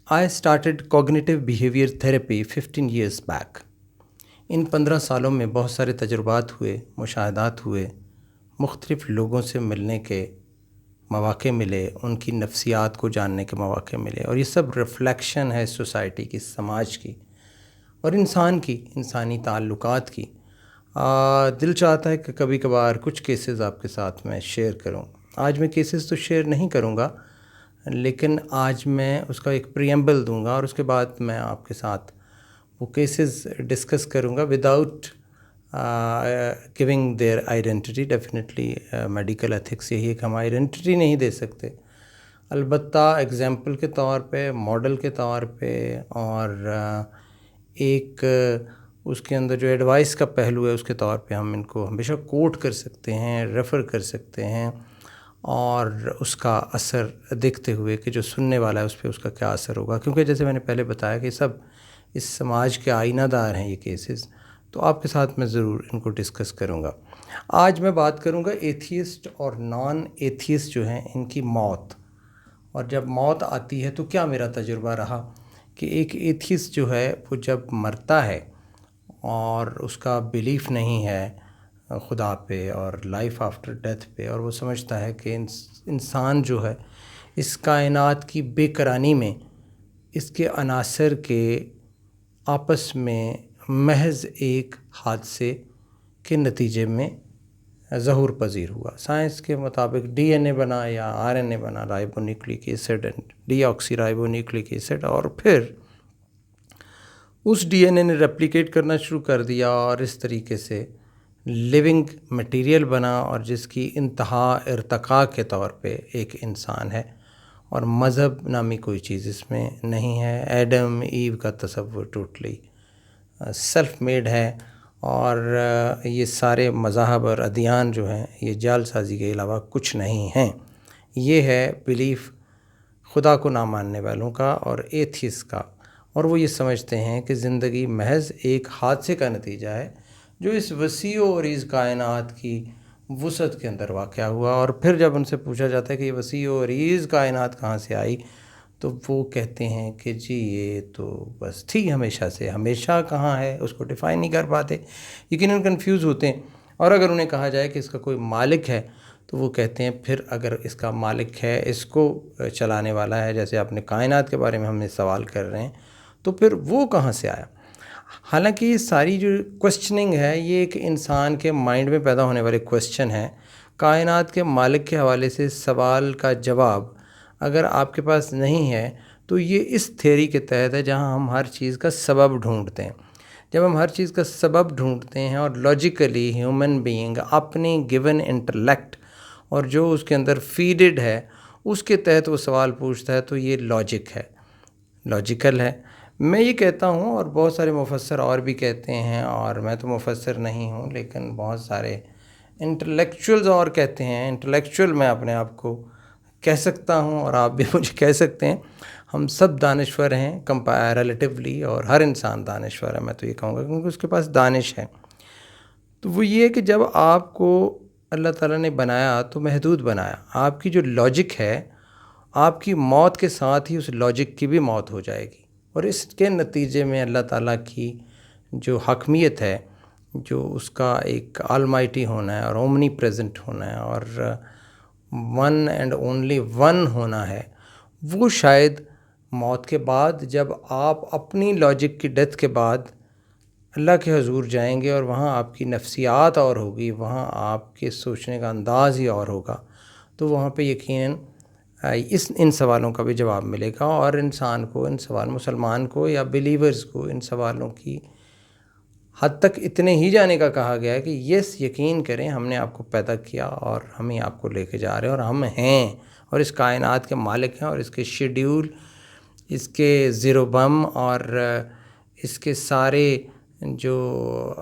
I started cognitive behavior therapy 15 years back. ان 15 سالوں میں بہت سارے تجربات ہوئے، مشاہدات ہوئے، مختلف لوگوں سے ملنے کے مواقع ملے، ان کی نفسیات کو جاننے کے مواقع ملے، اور یہ سب ریفلیکشن ہے سوسائٹی کی، سماج کی اور انسان کی، انسانی تعلقات کی۔ دل چاہتا ہے کہ کبھی کبھار کچھ کیسز آپ کے ساتھ میں شیئر کروں۔ آج میں کیسز تو شیئر نہیں کروں گا، لیکن آج میں اس کا ایک پریمبل دوں گا اور اس کے بعد میں آپ کے ساتھ وہ کیسز ڈسکس کروں گا without going their identity. Definitely medical ethics یہی ہے کہ ہم آئیڈینٹی نہیں دے سکتے، البتہ ایگزامپل کے طور پہ، ماڈل کے طور پہ، اور ایک اس کے اندر جو ایڈوائس کا پہلو ہے اس کے طور پہ ہم ان کو ہمیشہ کوٹ کر سکتے ہیں، ریفر کر سکتے ہیں، اور اس کا اثر دیکھتے ہوئے کہ جو سننے والا ہے اس پہ اس کا کیا اثر ہوگا، کیونکہ جیسے میں نے پہلے بتایا کہ سب اس سماج کے آئینہ دار ہیں یہ کیسز، تو آپ کے ساتھ میں ضرور ان کو ڈسکس کروں گا۔ آج میں بات کروں گا ایتھیسٹ اور نان ایتھیسٹ جو ہیں ان کی موت، اور جب موت آتی ہے تو کیا میرا تجربہ رہا کہ ایک ایتھیسٹ جو ہے وہ جب مرتا ہے اور اس کا بیلیف نہیں ہے خدا پہ اور لائف آفٹر ڈیتھ پہ، اور وہ سمجھتا ہے کہ انسان جو ہے اس کائنات کی بے قراری میں اس کے عناصر کے آپس میں محض ایک حادثے کے نتیجے میں ظہور پذیر ہوا۔ سائنس کے مطابق ڈی این اے بنا یا آر این اے بنا، رائبو nucleic acid and D آکسی رائبو nucleic acid, اور پھر اس ڈی این اے نے ریپلیکیٹ کرنا شروع کر دیا اور اس طریقے سے لیونگ مٹیریل بنا، اور جس کی انتہا ارتقاء کے طور پہ ایک انسان ہے، اور مذہب نامی کوئی چیز اس میں نہیں ہے۔ ایڈم ایو کا تصور ٹوٹلی سیلف میڈ ہے، اور یہ سارے مذاہب اور ادیان جو ہیں یہ جعل سازی کے علاوہ کچھ نہیں ہیں۔ یہ ہے بلیف خدا کو نہ ماننے والوں کا اور ایتھیس کا، اور وہ یہ سمجھتے ہیں کہ زندگی محض ایک حادثے کا نتیجہ ہے جو اس وسیع و عریض کائنات کی وسعت کے اندر واقع ہوا۔ اور پھر جب ان سے پوچھا جاتا ہے کہ یہ وسیع و عریض کائنات کہاں سے آئی، تو وہ کہتے ہیں کہ جی یہ تو بس تھی ہمیشہ سے، ہمیشہ کہاں ہے اس کو ڈیفائن نہیں کر پاتے، یقیناً کنفیوز ہوتے ہیں۔ اور اگر انہیں کہا جائے کہ اس کا کوئی مالک ہے تو وہ کہتے ہیں پھر اگر اس کا مالک ہے، اس کو چلانے والا ہے، جیسے اپنے کائنات کے بارے میں ہم نے سوال کر رہے ہیں، تو پھر وہ کہاں سے آیا؟ حالانکہ یہ ساری جو کوسچننگ ہے یہ ایک انسان کے مائنڈ میں پیدا ہونے والے کوسچن ہیں۔ کائنات کے مالک کے حوالے سے سوال کا جواب اگر آپ کے پاس نہیں ہے تو یہ اس تھیوری کے تحت ہے جہاں ہم ہر چیز کا سبب ڈھونڈتے ہیں۔ جب ہم ہر چیز کا سبب ڈھونڈتے ہیں اور لاجیکلی ہیومن بینگ اپنی گیون انٹلیکٹ اور جو اس کے اندر فیڈڈ ہے اس کے تحت وہ سوال پوچھتا ہے، تو یہ لاجک ہے، لاجیکل ہے۔ میں یہ کہتا ہوں، اور بہت سارے مفسر اور بھی کہتے ہیں، اور میں تو مفسر نہیں ہوں لیکن بہت سارے انٹلیکچوئلز اور کہتے ہیں، انٹلیکچوئل میں اپنے آپ کو کہہ سکتا ہوں اور آپ بھی مجھے کہہ سکتے ہیں، ہم سب دانشور ہیں ریلیٹیولی، اور ہر انسان دانشور ہے، میں تو یہ کہوں گا کیونکہ اس کے پاس دانش ہے۔ تو وہ یہ ہے کہ جب آپ کو اللہ تعالیٰ نے بنایا تو محدود بنایا، آپ کی جو لاجک ہے آپ کی موت کے ساتھ ہی اس لاجک کی بھی موت ہو جائے گی، اور اس کے نتیجے میں اللہ تعالیٰ کی جو حکمیت ہے، جو اس کا ایک آلمائٹی ہونا ہے اور اومنی پریزنٹ ہونا ہے اور ون اینڈ اونلی ون ہونا ہے، وہ شاید موت کے بعد جب آپ اپنی لاجک کی ڈیتھ کے بعد اللہ کے حضور جائیں گے اور وہاں آپ کی نفسیات اور ہوگی، وہاں آپ کے سوچنے کا انداز ہی اور ہوگا، تو وہاں پہ یقیناً ان سوالوں کا بھی جواب ملے گا، اور انسان کو ان سوال، مسلمان کو یا بلیورز کو ان سوالوں کی حد تک اتنے ہی جانے کا کہا گیا ہے کہ یس، یقین کریں ہم نے آپ کو پیدا کیا اور ہم ہی آپ کو لے کے جا رہے ہیں، اور ہم ہیں اور اس کائنات کے مالک ہیں، اور اس کے شیڈیول، اس کے زیرو بم اور اس کے سارے جو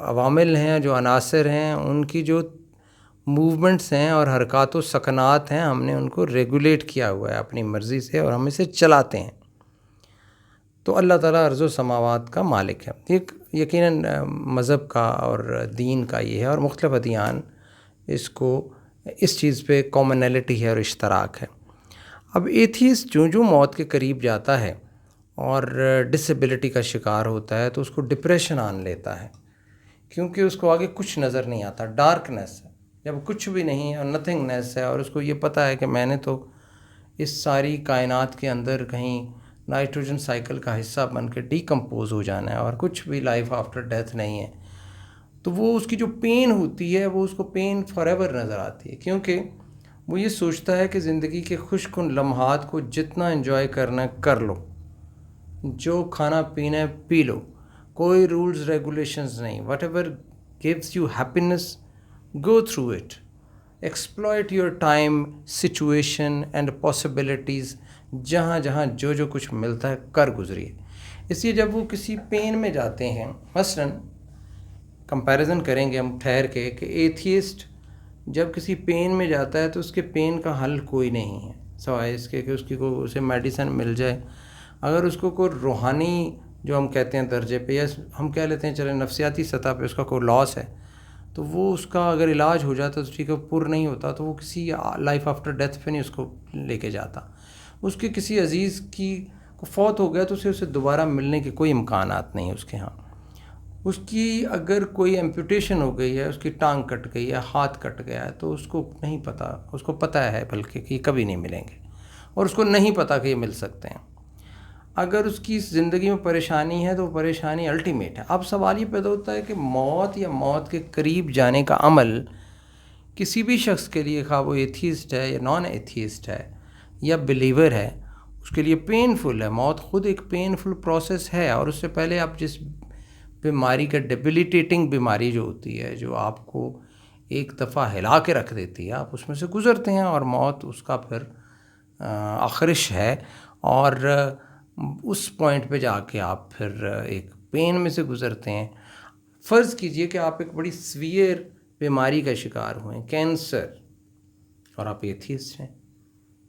عوامل ہیں، جو عناصر ہیں، ان کی جو موومنٹس ہیں اور حرکات و سکنات ہیں، ہم نے ان کو ریگولیٹ کیا ہوا ہے اپنی مرضی سے، اور ہم اسے چلاتے ہیں۔ تو اللہ تعالیٰ ارض و سماوات کا مالک ہے۔ ایک یقیناً مذہب کا اور دین کا یہ ہے، اور مختلف ادیان اس کو اس چیز پہ کامنلٹی ہے اور اشتراک ہے۔ اب ایتھیسٹ جو موت کے قریب جاتا ہے اور ڈسیبلٹی کا شکار ہوتا ہے تو اس کو ڈپریشن آن لیتا ہے، کیونکہ اس کو آگے کچھ نظر نہیں آتا، ڈارکنیس ہے، جب کچھ بھی نہیں ہے اور نتھنگنیس ہے، اور اس کو یہ پتہ ہے کہ میں نے تو اس ساری کائنات کے اندر کہیں نائٹروجن سائیکل کا حصہ بن کے ڈیکمپوز ہو جانا ہے اور کچھ بھی لائف آفٹر ڈیتھ نہیں ہے، تو وہ اس کی جو پین ہوتی ہے وہ اس کو پین فار ایور نظر آتی ہے، کیونکہ وہ یہ سوچتا ہے کہ زندگی کے خوش کن لمحات کو جتنا انجوائے کرنا ہے کر لو، جو کھانا پینا ہے پی لو، کوئی رولز ریگولیشنز نہیں، what ever gives you happiness go through it, exploit your time, situation and possibilities, جہاں جہاں جو جو کچھ ملتا ہے کر گزریے۔ اس لیے جب وہ کسی پین میں جاتے ہیں، مثلاً کمپیریزن کریں گے ہم ٹھہر کے کہ ایتھیسٹ جب کسی پین میں جاتا ہے تو اس کے پین کا حل کوئی نہیں ہے سوائے اس کے کہ اس کی کو اسے میڈیسن مل جائے۔ اگر اس کو کوئی روحانی جو ہم کہتے ہیں درجے پہ، یا ہم کہہ لیتے ہیں چلے نفسیاتی سطح پہ اس کا کوئی لاس ہے، تو وہ اس کا اگر علاج ہو جاتا تو ٹھیک ہے، پر نہیں ہوتا تو وہ کسی لائف آفٹر ڈیتھ پہ نہیں اس کو لے کے جاتا۔ اس کے کسی عزیز کی کو فوت ہو گیا تو اسے دوبارہ ملنے کے کوئی امکانات نہیں اس کے ہاں۔ اس کی اگر کوئی ایمپوٹیشن ہو گئی ہے، اس کی ٹانگ کٹ گئی ہے، ہاتھ کٹ گیا ہے، تو اس کو نہیں پتہ، اس کو پتہ ہے بلکہ کہ یہ کبھی نہیں ملیں گے، اور اس کو نہیں پتہ کہ یہ مل سکتے ہیں۔ اگر اس کی زندگی میں پریشانی ہے تو پریشانی الٹیمیٹ ہے۔ اب سوال یہ پیدا ہوتا ہے کہ موت یا موت کے قریب جانے کا عمل کسی بھی شخص کے لیے، خواہ وہ ایتھیسٹ ہے یا نان ایتھیسٹ ہے یا بلیور ہے، اس کے لیے پینفل ہے۔ موت خود ایک پینفل پروسیس ہے، اور اس سے پہلے آپ جس بیماری کا ڈیبلیٹیٹنگ بیماری جو ہوتی ہے، جو آپ کو ایک دفعہ ہلا کے رکھ دیتی ہے، آپ اس میں سے گزرتے ہیں، اور موت اس کا پھر آخرش ہے، اور اس پوائنٹ پہ جا کے آپ پھر ایک پین میں سے گزرتے ہیں۔ فرض کیجئے کہ آپ ایک بڑی سویئر بیماری کا شکار ہوئے، کینسر، اور آپ ایتھیسٹ ہیں،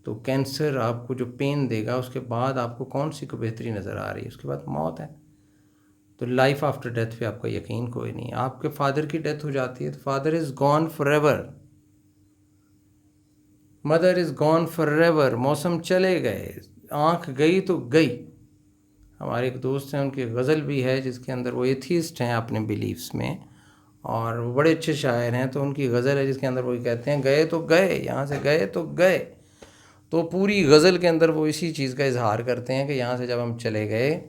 تو کینسر آپ کو جو پین دے گا اس کے بعد آپ کو کون سی کو بہتری نظر آ رہی ہے؟ اس کے بعد موت ہے۔ تو لائف آفٹر ڈیتھ پہ آپ کا یقین کوئی نہیں۔ آپ کے فادر کی ڈیتھ ہو جاتی ہے تو father is gone forever, mother is gone forever, موسم چلے گئے، آنکھ گئی تو گئی۔ ہمارے ایک دوست ہیں، ان کی غزل بھی ہے جس کے اندر وہ ایتھیسٹ ہیں اپنے بیلیفز میں، اور وہ بڑے اچھے شاعر ہیں، تو ان کی غزل ہے جس کے اندر وہ کہتے ہیں گئے تو گئے، یہاں سے گئے تو گئے۔ تو پوری غزل کے اندر وہ اسی چیز کا اظہار کرتے ہیں کہ یہاں سے جب ہم چلے گئے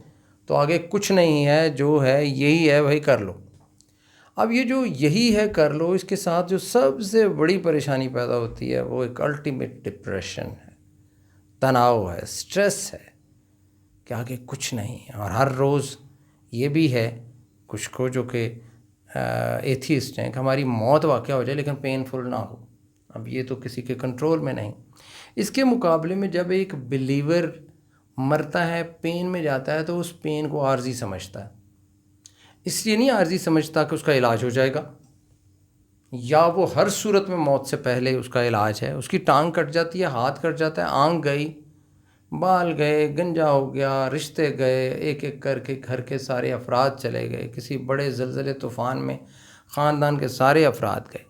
تو آگے کچھ نہیں ہے، جو ہے یہی ہے وہی کر لو۔ اب یہ جو یہی ہے کر لو، اس کے ساتھ جو سب سے بڑی پریشانی پیدا ہوتی ہے وہ ایک الٹیمیٹ ڈپریشن ہے، تناؤ ہے، سٹریس ہے کہ آگے کچھ نہیں ہے۔ اور ہر روز یہ بھی ہے کچھ کو جو کہ ایتھیسٹ ہیں کہ ہماری موت واقع ہو جائے لیکن پینفل نہ ہو۔ اب یہ تو کسی کے کنٹرول میں نہیں۔ اس کے مقابلے میں جب ایک بلیور مرتا ہے، پین میں جاتا ہے، تو اس پین کو عارضی سمجھتا ہے۔ اس لیے نہیں عارضی سمجھتا کہ اس کا علاج ہو جائے گا، یا وہ ہر صورت میں موت سے پہلے اس کا علاج ہے۔ اس کی ٹانگ کٹ جاتی ہے، ہاتھ کٹ جاتا ہے، آنکھ گئی، بال گئے، گنجا ہو گیا، رشتے گئے، ایک ایک کر کے گھر کے سارے افراد چلے گئے، کسی بڑے زلزلے طوفان میں خاندان کے سارے افراد گئے،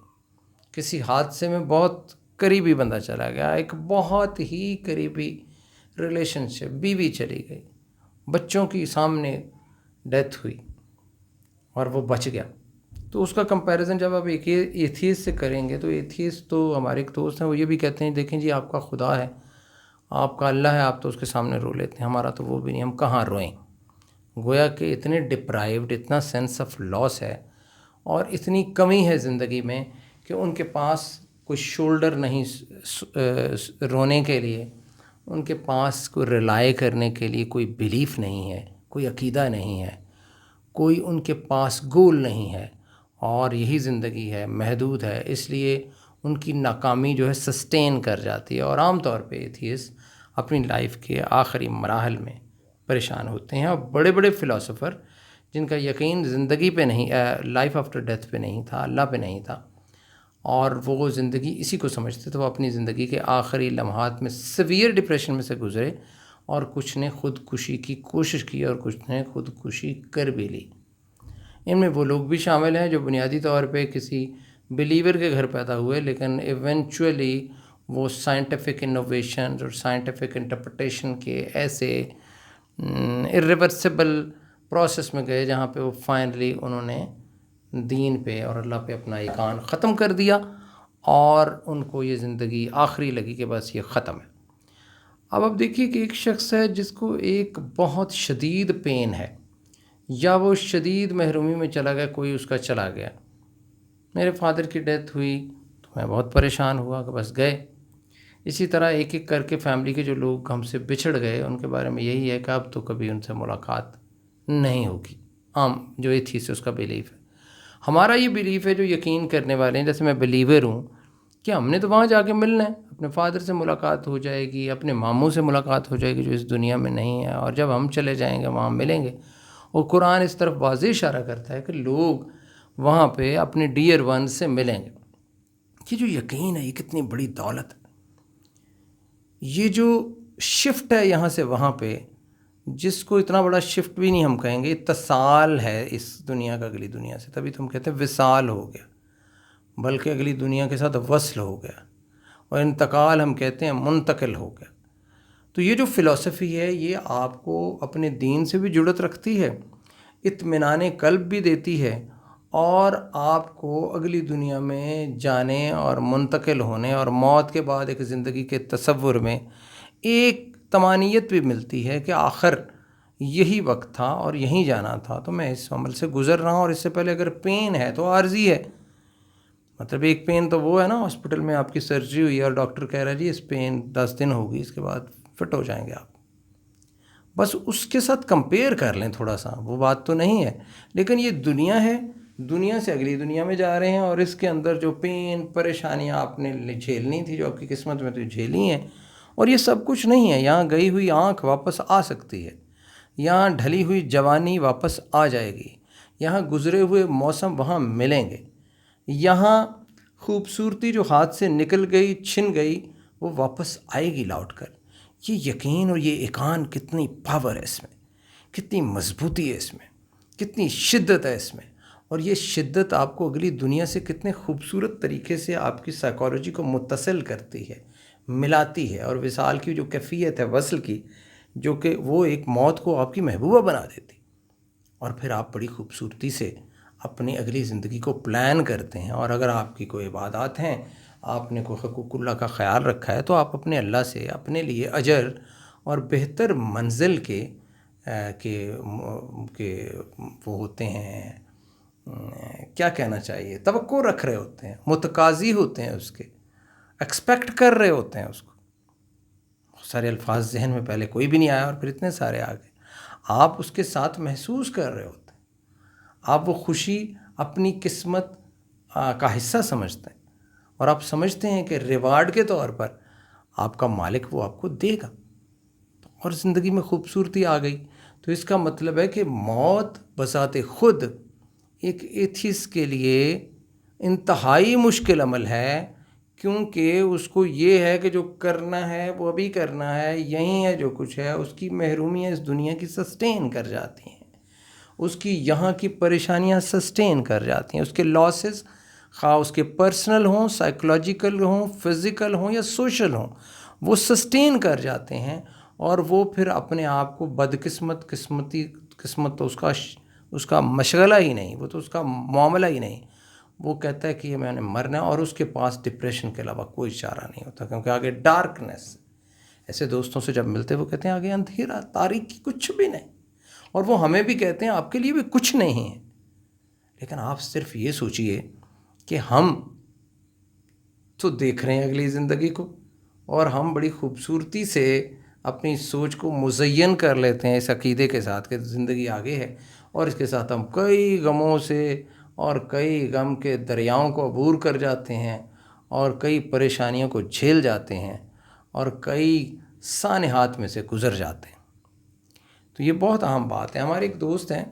کسی حادثے میں بہت قریبی بندہ چلا گیا، ایک بہت ہی قریبی ریلیشن شپ، بیوی چلی گئی، بچوں کی سامنے ڈیتھ ہوئی اور وہ بچ گیا۔ تو اس کا کمپیریزن جب آپ ایک ایتھیسٹ سے کریں گے، تو ایتھیسٹ تو ہمارے ایک دوست ہیں، وہ یہ بھی کہتے ہیں دیکھیں جی آپ کا خدا ہے، آپ کا اللہ ہے، آپ تو اس کے سامنے رو لیتے ہیں، ہمارا تو وہ بھی نہیں، ہم کہاں روئیں۔ گویا کہ اتنے ڈپرائیوڈ، اتنا سینس آف لاس ہے، اور اتنی کمی ہے زندگی میں کہ ان کے پاس کوئی شولڈر نہیں رونے کے لیے، ان کے پاس کوئی ریلائی کرنے کے لیے کوئی بلیف نہیں ہے، کوئی عقیدہ نہیں ہے، کوئی ان کے پاس گول نہیں ہے، اور یہی زندگی ہے، محدود ہے۔ اس لیے ان کی ناکامی جو ہے سسٹین کر جاتی ہے، اور عام طور پہ ایتھیسٹ اپنی لائف کے آخری مراحل میں پریشان ہوتے ہیں۔ اور بڑے بڑے فلاسفر جن کا یقین زندگی پہ نہیں، لائف آفٹر ڈیتھ پہ نہیں تھا، اللہ پہ نہیں تھا، اور وہ زندگی اسی کو سمجھتے تھے، وہ اپنی زندگی کے آخری لمحات میں سیویئر ڈپریشن میں سے گزرے، اور کچھ نے خودکشی کی کوشش کی اور کچھ نے خودکشی کر بھی لی۔ ان میں وہ لوگ بھی شامل ہیں جو بنیادی طور پہ کسی بلیور کے گھر پیدا ہوئے، لیکن ایونچولی وہ سائنٹیفک انوویشن اور سائنٹیفک انٹرپریٹیشن کے ایسے irreversible پروسیس میں گئے جہاں پہ وہ فائنلی انہوں نے دین پہ اور اللہ پہ اپنا ایقان ختم کر دیا اور ان کو یہ زندگی آخری لگی کہ بس یہ ختم ہے. اب دیکھیے کہ ایک شخص ہے جس کو ایک بہت شدید پین ہے یا وہ شدید محرومی میں چلا گیا, کوئی اس کا چلا گیا. میرے فادر کی ڈیتھ ہوئی تو میں بہت پریشان ہوا کہ بس گئے. اسی طرح ایک ایک کر کے فیملی کے جو لوگ ہم سے بچھڑ گئے ان کے بارے میں یہی ہے کہ اب تو کبھی ان سے ملاقات نہیں ہوگی. عام جو ایتھیسٹ ہے اس کا بیلیف ہے. ہمارا یہ بیلیف ہے جو یقین کرنے والے ہیں, جیسے میں بلیور ہوں کہ ہم نے تو وہاں جا کے ملنا ہے, اپنے فادر سے ملاقات ہو جائے گی, اپنے ماموں سے ملاقات ہو جائے گی جو اس دنیا میں نہیں ہے, اور جب ہم چلے جائیں گے وہاں ملیں گے. اور قرآن اس طرف واضح اشارہ کرتا ہے کہ لوگ وہاں پہ اپنے ڈیئر ون سے ملیں گے. یہ جو یقین ہے یہ کتنی بڑی دولت ہے. یہ جو شفٹ ہے یہاں سے وہاں پہ, جس کو اتنا بڑا شفٹ بھی نہیں ہم کہیں گے, اتصال ہے اس دنیا کا اگلی دنیا سے, تبھی تو ہم کہتے ہیں وصال ہو گیا, بلکہ اگلی دنیا کے ساتھ وصل ہو گیا, اور انتقال ہم کہتے ہیں منتقل ہو گیا. تو یہ جو فلسفی ہے یہ آپ کو اپنے دین سے بھی جڑت رکھتی ہے, اطمینان قلب بھی دیتی ہے, اور آپ کو اگلی دنیا میں جانے اور منتقل ہونے اور موت کے بعد ایک زندگی کے تصور میں ایک طمانینت بھی ملتی ہے کہ آخر یہی وقت تھا اور یہیں جانا تھا, تو میں اس عمل سے گزر رہا ہوں. اور اس سے پہلے اگر پین ہے تو عارضی ہے, مطلب ایک پین تو وہ ہے نا ہاسپٹل میں آپ کی سرجری ہوئی ہے اور ڈاکٹر کہہ رہا ہے جی اس پین 10 دن ہوگی, اس کے بعد فٹ ہو جائیں گے آپ. بس اس کے ساتھ کمپیئر کر لیں تھوڑا سا, وہ بات تو نہیں ہے. لیکن یہ دنیا ہے, دنیا سے اگلی دنیا میں جا رہے ہیں, اور اس کے اندر جو پین پریشانیاں آپ نے جھیلنی تھی جو آپ کی قسمت میں تو جھیلی ہیں, اور یہ سب کچھ نہیں ہے. یہاں گئی ہوئی آنکھ واپس آ سکتی ہے, یہاں ڈھلی ہوئی جوانی واپس آ جائے گی, یہاں گزرے ہوئے موسم وہاں ملیں گے, یہاں خوبصورتی جو ہاتھ سے نکل گئی چھن گئی وہ واپس آئے گی لوٹ کر. یہ یقین اور یہ ایقان کتنی پاور ہے اس میں, کتنی مضبوطی ہے اس میں, کتنی شدت ہے اس میں. اور یہ شدت آپ کو اگلی دنیا سے کتنے خوبصورت طریقے سے آپ کی سائیکالوجی کو متصل کرتی ہے, ملاتی ہے. اور وصال کی جو کیفیت ہے وصل کی, جو کہ وہ ایک موت کو آپ کی محبوبہ بنا دیتی, اور پھر آپ بڑی خوبصورتی سے اپنی اگلی زندگی کو پلان کرتے ہیں. اور اگر آپ کی کوئی عبادات ہیں, آپ نے کوئی حقوق اللہ کا خیال رکھا ہے, تو آپ اپنے اللہ سے اپنے لیے اجر اور بہتر منزل کے وہ ہوتے ہیں, کیا کہنا چاہیے, توقع رکھ رہے ہوتے ہیں, متقاضی ہوتے ہیں, اس کے ایکسپیکٹ کر رہے ہوتے ہیں اس کو. سارے الفاظ ذہن میں پہلے کوئی بھی نہیں آیا اور پھر اتنے سارے آ گئے. آپ اس کے ساتھ محسوس کر رہے ہوتے ہیں, آپ وہ خوشی اپنی قسمت کا حصہ سمجھتے ہیں, اور آپ سمجھتے ہیں کہ ریوارڈ کے طور پر آپ کا مالک وہ آپ کو دے گا, اور زندگی میں خوبصورتی آ گئی. تو اس کا مطلب ہے کہ موت بذات خود ایک ایتھیسٹ کے لیے انتہائی مشکل عمل ہے, کیونکہ اس کو یہ ہے کہ جو کرنا ہے وہ ابھی کرنا ہے, یہیں ہے جو کچھ ہے. اس کی محرومیاں اس دنیا کی سسٹین کر جاتی ہیں, اس کی یہاں کی پریشانیاں سسٹین کر جاتی ہیں, اس کے لاسز خواہ اس کے پرسنل ہوں, سائیکولوجیکل ہوں, فزیکل ہوں یا سوشل ہوں, وہ سسٹین کر جاتے ہیں. اور وہ پھر اپنے آپ کو قسمت تو اس کا مشغلہ ہی نہیں, وہ تو اس کا معاملہ ہی نہیں. وہ کہتا ہے کہ یہ میں نے مرنا ہے, اور اس کے پاس ڈپریشن کے علاوہ کوئی چارہ نہیں ہوتا, کیونکہ آگے ڈارکنیس. ایسے دوستوں سے جب ملتے وہ کہتے ہیں آگے اندھیرا, تاریکی کچھ بھی نہیں. اور وہ ہمیں بھی کہتے ہیں آپ کے لیے بھی کچھ نہیں ہے. لیکن آپ صرف یہ سوچئے کہ ہم تو دیکھ رہے ہیں اگلی زندگی کو, اور ہم بڑی خوبصورتی سے اپنی سوچ کو مزین کر لیتے ہیں اس عقیدے کے ساتھ کہ زندگی آگے ہے, اور اس کے ساتھ ہم کئی غموں سے اور کئی غم کے دریاؤں کو عبور کر جاتے ہیں, اور کئی پریشانیوں کو جھیل جاتے ہیں, اور کئی سانحات میں سے گزر جاتے ہیں. تو یہ بہت اہم بات ہے. ہمارے ایک دوست ہیں,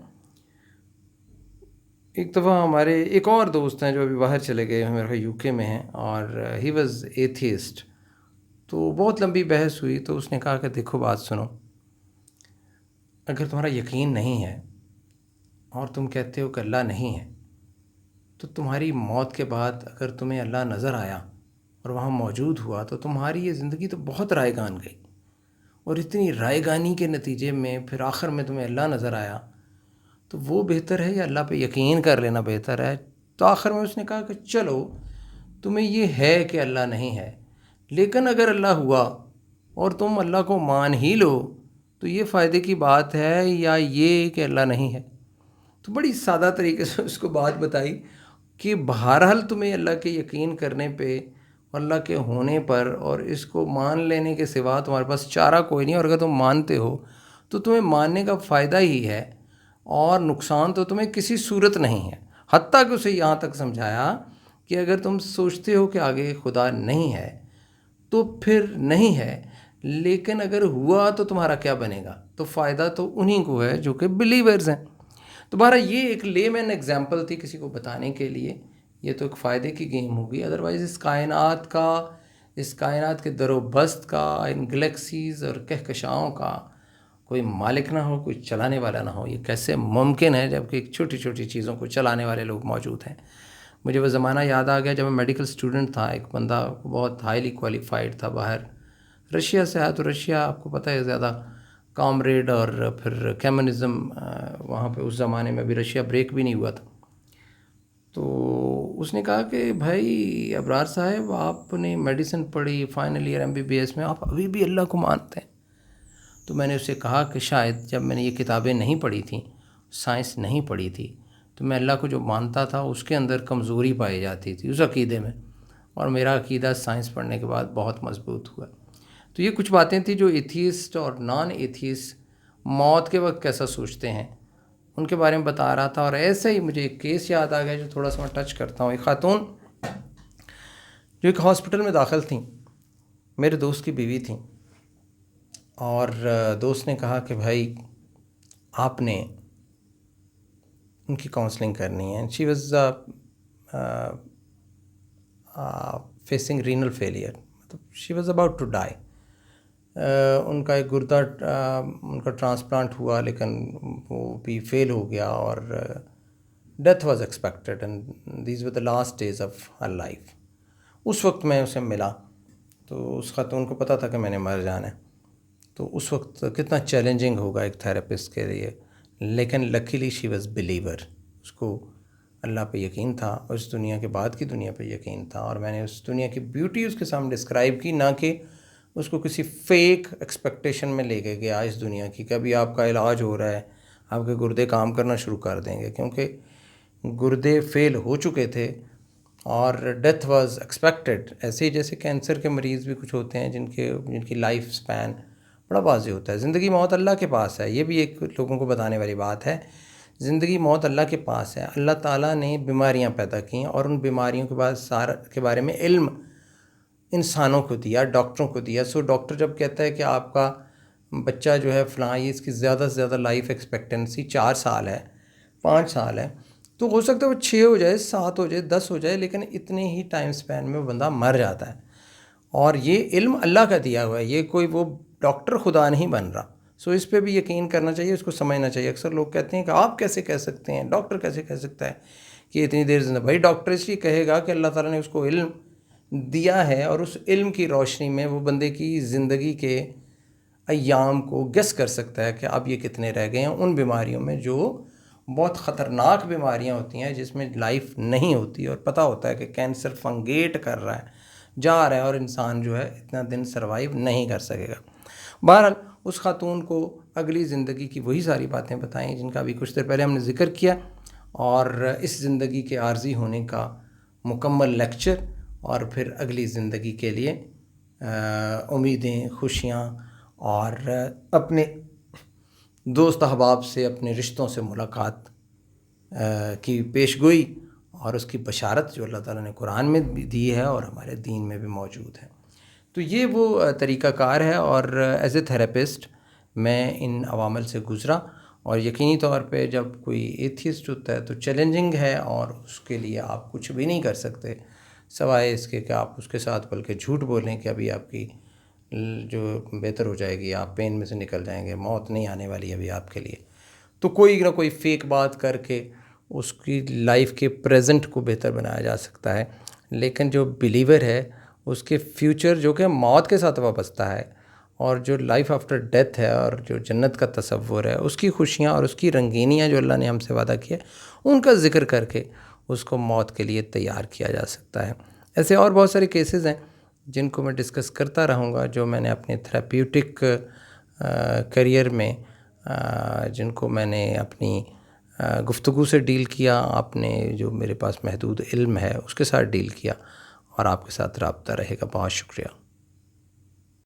ایک دفعہ ہمارے ایک اور دوست ہیں جو ابھی باہر چلے گئے, میرے یو کے میں ہیں, اور ہی واز ایتھیسٹ. تو بہت لمبی بحث ہوئی, تو اس نے کہا کہ دیکھو بات سنو, اگر تمہارا یقین نہیں ہے اور تم کہتے ہو کہ اللہ نہیں ہے, تو تمہاری موت کے بعد اگر تمہیں اللہ نظر آیا اور وہاں موجود ہوا, تو تمہاری یہ زندگی تو بہت رائگان گئی, اور اتنی رائے گانی کے نتیجے میں پھر آخر میں تمہیں اللہ نظر آیا تو وہ بہتر ہے یا اللہ پہ یقین کر لینا بہتر ہے؟ تو آخر میں اس نے کہا کہ چلو تمہیں یہ ہے کہ اللہ نہیں ہے، لیکن اگر اللہ ہوا اور تم اللہ کو مان ہی لو تو یہ فائدے کی بات ہے یا یہ کہ اللہ نہیں ہے؟ تو بڑی سادہ طریقے سے اس کو بات بتائی کہ بہرحال تمہیں اللہ کے یقین کرنے پہ، اللہ کے ہونے پر اور اس کو مان لینے کے سوا تمہارے پاس چارہ کوئی نہیں، اور اگر تم مانتے ہو تو تمہیں ماننے کا فائدہ ہی ہے اور نقصان تو تمہیں کسی صورت نہیں ہے۔ حتیٰ کہ اسے یہاں تک سمجھایا کہ اگر تم سوچتے ہو کہ آگے خدا نہیں ہے تو پھر نہیں ہے، لیکن اگر ہوا تو تمہارا کیا بنے گا؟ تو فائدہ تو انہی کو ہے جو کہ بلیورز ہیں۔ تو بہرحال یہ ایک لے مین ایگزامپل تھی کسی کو بتانے کے لیے، یہ تو ایک فائدے کی گیم ہوگی، ادروائز اس کائنات کے در و بست کا، ان گلیکسیز اور کہکشاؤں کا کوئی مالک نہ ہو، کوئی چلانے والا نہ ہو، یہ کیسے ممکن ہے جبکہ چھوٹی چھوٹی چیزوں کو چلانے والے لوگ موجود ہیں؟ مجھے وہ زمانہ یاد آ گیا جب میں میڈیکل اسٹوڈنٹ تھا، ایک بندہ بہت ہائیلی کوالیفائڈ تھا، باہر رشیا سے آیا، تو رشیا آپ کو پتہ ہے زیادہ کامریڈ اور پھر کمیونزم وہاں پہ اس زمانے میں بھی رشیا بریک بھی نہیں ہوا تھا۔ تو اس نے کہا کہ بھائی ابرار صاحب، آپ نے میڈیسن پڑھی، فائنل ایئر MBBS میں، آپ ابھی بھی اللہ کو مانتے ہیں؟ تو میں نے اسے کہا کہ شاید جب میں نے یہ کتابیں نہیں پڑھی تھیں، سائنس نہیں پڑھی تھی، تو میں اللہ کو جو مانتا تھا اس کے اندر کمزوری پائی جاتی تھی اس عقیدے میں، اور میرا عقیدہ سائنس پڑھنے کے بعد بہت مضبوط ہوا۔ تو یہ کچھ باتیں تھیں جو ایتھیسٹ اور نان ایتھیسٹ موت کے وقت کیسا سوچتے ہیں ان کے بارے میں بتا رہا تھا۔ اور ایسے ہی مجھے ایک کیس یاد آ گیا جو تھوڑا سا میں ٹچ کرتا ہوں۔ ایک خاتون جو ایک ہاسپٹل میں داخل تھیں، میرے دوست کی بیوی تھیں، اور دوست نے کہا کہ بھائی آپ نے ان کی کاؤنسلنگ کرنی ہے۔ She was facing renal failure, مطلب she was about to die. ان کا ایک گردہ ان کا ٹرانسپلانٹ ہوا، لیکن وہ بھی فیل ہو گیا، اور death was expected, and these were the last days of her life. اس وقت میں اسے ملا تو اس خاتون کو پتہ تھا کہ میں نے مر جانا ہے، تو اس وقت کتنا چیلنجنگ ہوگا ایک تھراپسٹ کے لیے، لیکن لکیلی شی واز بلیور، اس کو اللہ پہ یقین تھا، اور اس دنیا کے بعد کی دنیا پہ یقین تھا، اور میں نے اس دنیا کی بیوٹی اس کے سامنے ڈسکرائب کی، نہ کہ اس کو کسی فیک ایکسپیکٹیشن میں لے کے گیا اس دنیا کی کہ ابھی آپ کا علاج ہو رہا ہے، آپ کے گردے کام کرنا شروع کر دیں گے، کیونکہ گردے فیل ہو چکے تھے اور ڈیتھ واز ایکسپیکٹڈ۔ ایسے ہی جیسے کینسر کے مریض بھی کچھ ہوتے ہیں جن کی لائف سپین بڑا واضح ہوتا ہے۔ زندگی موت اللہ کے پاس ہے، یہ بھی ایک لوگوں کو بتانے والی بات ہے، زندگی موت اللہ کے پاس ہے۔ اللہ تعالیٰ نے بیماریاں پیدا کی ہیں، اور ان بیماریوں کے بارے میں علم انسانوں کو دیا، ڈاکٹروں کو دیا۔ سو ڈاکٹر جب کہتا ہے کہ آپ کا بچہ جو ہے فلاں، یہ اس کی زیادہ سے زیادہ لائف ایکسپیکٹنسی 4 سال ہے، 5 سال ہے، تو ہو سکتا ہے وہ 6 ہو جائے، 7 ہو جائے، 10 ہو جائے، لیکن اتنے ہی ٹائم سپین میں وہ بندہ مر جاتا ہے، اور یہ علم اللہ کا دیا ہوا ہے، یہ کوئی وہ ڈاکٹر خدا نہیں بن رہا۔ سو اس پہ بھی یقین کرنا چاہیے، اس کو سمجھنا چاہیے۔ اکثر لوگ کہتے ہیں کہ آپ کیسے کہہ سکتے ہیں، ڈاکٹر کیسے کہہ سکتا ہے کہ اتنی دیر زندہ؟ بھائی ڈاکٹر اس لیے کہے گا کہ اللہ تعالیٰ نے اس کو علم دیا ہے، اور اس علم کی روشنی میں وہ بندے کی زندگی کے ایام کو گیس کر سکتا ہے کہ اب یہ کتنے رہ گئے ہیں ان بیماریوں میں جو بہت خطرناک بیماریاں ہوتی ہیں، جس میں لائف نہیں ہوتی، اور پتہ ہوتا ہے کہ کینسر فنگیٹ کر رہا ہے، جا رہا ہے، اور انسان جو ہے اتنا دن سروائیو نہیں کر سکے گا۔ بہرحال اس خاتون کو اگلی زندگی کی وہی ساری باتیں بتائیں جن کا ابھی کچھ دیر پہلے ہم نے ذکر کیا، اور اس زندگی کے عارضی ہونے کا مکمل لیکچر، اور پھر اگلی زندگی کے لیے امیدیں، خوشیاں، اور اپنے دوست احباب سے، اپنے رشتوں سے ملاقات کی پیشگوئی، اور اس کی بشارت جو اللہ تعالیٰ نے قرآن میں بھی دی ہے اور ہمارے دین میں بھی موجود ہے۔ تو یہ وہ طریقہ کار ہے، اور ایز اے تھراپسٹ میں ان عوامل سے گزرا، اور یقینی طور پہ جب کوئی ایتھیسٹ ہوتا ہے تو چیلنجنگ ہے، اور اس کے لیے آپ کچھ بھی نہیں کر سکتے سوائے اس کے کہ آپ اس کے ساتھ بلکہ جھوٹ بولیں کہ ابھی آپ کی جو بہتر ہو جائے گی، آپ پین میں سے نکل جائیں گے، موت نہیں آنے والی ابھی آپ کے لیے۔ تو کوئی نہ کوئی فیک بات کر کے اس کی لائف کے پریزنٹ کو بہتر بنایا جا سکتا ہے، لیکن جو بلیور ہے اس کے فیوچر جو کہ موت کے ساتھ وابستہ ہے، اور جو لائف آفٹر ڈیتھ ہے اور جو جنت کا تصور ہے، اس کی خوشیاں اور اس کی رنگینیاں جو اللہ نے ہم سے وعدہ کیا ان کا ذکر کر کے اس کو موت کے لیے تیار کیا جا سکتا ہے۔ ایسے اور بہت سارے کیسز ہیں جن کو میں ڈسکس کرتا رہوں گا، جو میں نے اپنے تھراپیوٹک کریئر میں جن کو میں نے اپنی گفتگو سے ڈیل کیا، اپنے جو میرے پاس محدود علم ہے اس کے ساتھ ڈیل کیا، اور آپ کے ساتھ رابطہ رہے گا۔ بہت شکریہ۔